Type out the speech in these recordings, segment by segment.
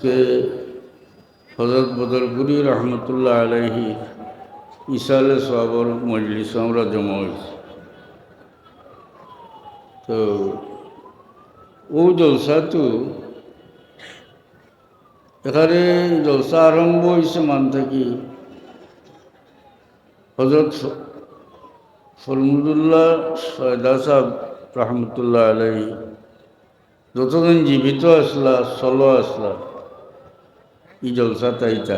আজকে হযরত বদরপুরি রহমতুল্লাহ আলাইহি ইসালে সওয়াবর মজলিস আমরা জমা হয়েছি। তো ও জলসা তো এখানে জলসা আরম্ভ হয়েছে মান থাকি হজরত ফরমুদুল্লাহ সয়দা সাহেব রহমতুল্লাহ আলাইহি যতদিন জীবিত আসলা চলো আসলা এই জলসা তাইতা।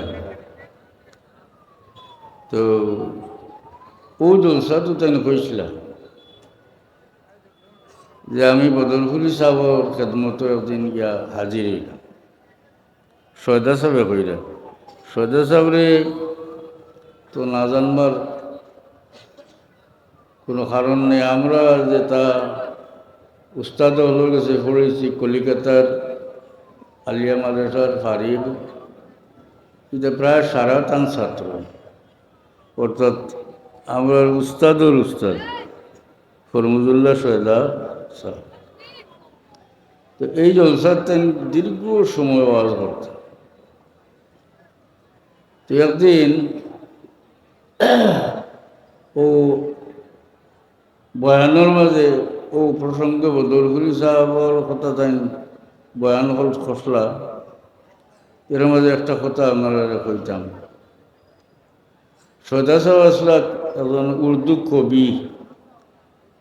তো ও জলসা তো তাই কইছিল যে আমি বদরপুরি সাহেবর খেদমত একদিন গিয়া হাজির হইলাম। সয়দা সাহেবে কইলা সয়দা সাহেবরে তো না জানবার কোনো কারণ নেই। আমরা যেটা উস্তাদ হলোর কাছে পড়েছি কলিকাতার আলিয়া মাদ্রাসার ফারিদ, এটা প্রায় সারাটান ছাত্র, অর্থাৎ আমরা উস্তাদর উস্তাদ ফরমুদুল্লাহ সয়দা সাহেব। তো এই জলসার তেন দীর্ঘ সময় ওয়াজ করতেন। তো একদিন ও বয়ানের মাঝে ও প্রসঙ্গে বদরপুরি সাহেবর কথা তাই বয়ান হল খসলা, এর মাঝে একটা কথা আপনারা কইতাম। সয়দা সাহেব আসলা একজন উর্দু কবি,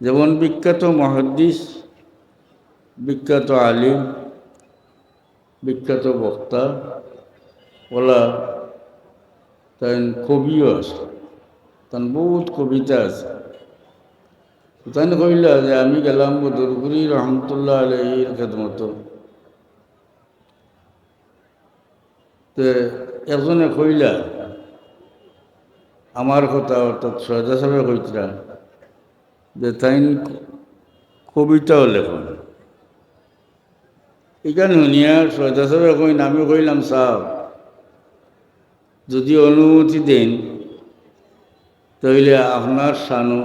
যেমন বিখ্যাত মুহাদ্দিস, বিখ্যাত আলিম, বিখ্যাত বক্তা, ওলা তাই কবিও আছে, তার বহুত কবিতা আছে। তাই কইলা যে আমি গেলাম বদরপুরি রহমতুল্লাহ আলাইহির খেদমত। তো একজনে কইলা আমার কথা, অর্থাৎ সয়দা সাহেব কইতরা যে তাই কবিতাও লেখন। এখানে শুনিয়া সয়দা সাহেব কইন, আমি কইলাম সাহেব যদি অনুমতি দেন তাহলে আপনার শানো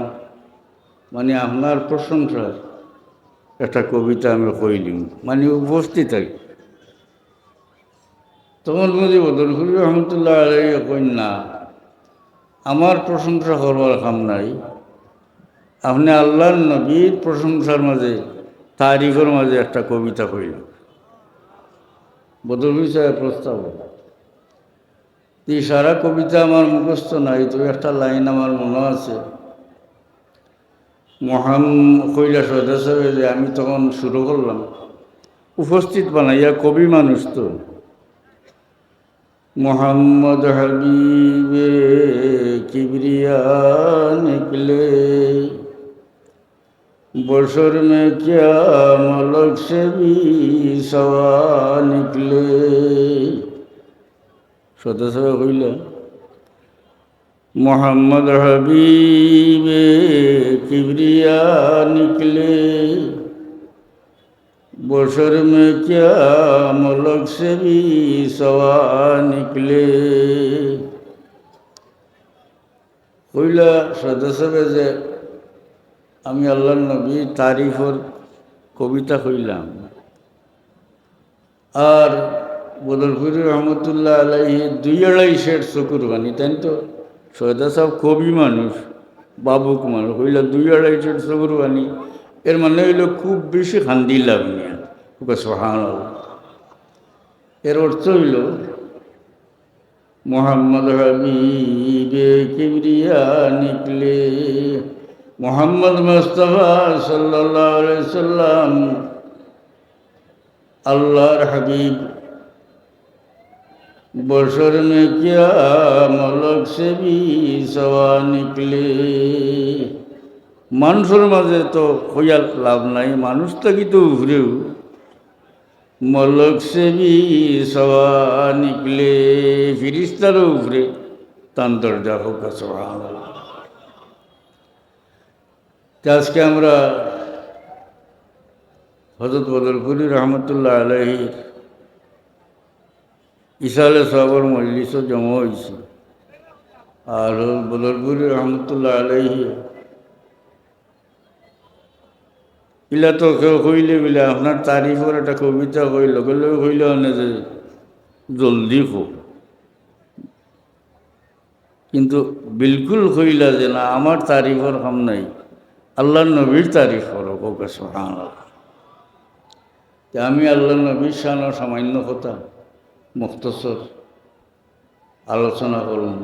মানে আপনার প্রশংসার একটা কবিতা আমি কইলিম, মানে উপস্থিত থাকি। তখন বুঝি বদরপুরি রহমতুল্লাহ আলাইহি কইন না, আমার প্রশংসা করবার কাম নাই, আপনি আল্লাহর নবীর প্রশংসার মাঝে তারিফের মাঝে একটা কবিতা কইল। বদরপুরি সাহেব প্রস্তাব, এই সারা কবিতা আমার মুখস্থ নাই, তো একটা লাইন আমার মনে আছে। কইলা সয়দা সাহেব যে আমি তখন শুরু করলাম, উপস্থিত বানাইয়া কবি মানুষ তো। मोहम्मद हबीबे किबरिया निकले बशर में क्या मलक से भी सवा निकले। सदस्य कइल मोहम्मद हबीबे किबरिया निकले बशर में क्या मलक से भी सवा निकले। কইলা সদস্য যে আমি আল্লাহর নবীর তারিফের কবিতা কইলাম, আর বদরপুরি রহমতুল্লাহ আলাইহি 2-2.5 সের চকুর বাণী। তাই তো সয়দা সাহেব কবি মানুষ, বাবুক মানুষ, কইলা 2-2.5 সের চকুর বাণী। এর মানে হইল খুব বেশি খান্দিলাম নিয়া সুবহানাল্লাহ। এর অর্থ হইল মোহাম্মদ হাবিবে কিবরিয়া নিকলে, মোহাম্মদ মুস্তাফা সাল্লাল্লাহু আলাইহি সাল্লাম আল্লাহর হাবিব, বশর মে কিয়া মলক সে ভি সওয়া নিকলে। মানুষের মাঝে তো হইয়া লাভ নাই, মানুষ থাকি তো উপরেও মলক সে ভি সওয়া নিকলে, ফিরিস্তারও উপরে তান দরজা হোক। সুবহানাল্লাহ। আজকে আমরা হযরত বদরপুরি রহমতুল্লাহ আলাইহি ইসালে সওয়াবর মজলিসও জমা হয়েছি। আর বদরপুরি রহমতুল্লাহ আলাইহি ইলা তো কেউ কইলে বলে আপনার তারিফের একটা কবিতা কইল, লগে লগে কইল না যে জলদি হোক, কিন্তু বিলকুল হইলা যে না আমার তারিফর কাম নাই, আল্লাহ নবীর তারিফ করো ওকে সুবহানাল্লাহ। আমি আল্লাহ নবীর শানের সামান্য কথা মুখতসর আলোচনা করুন।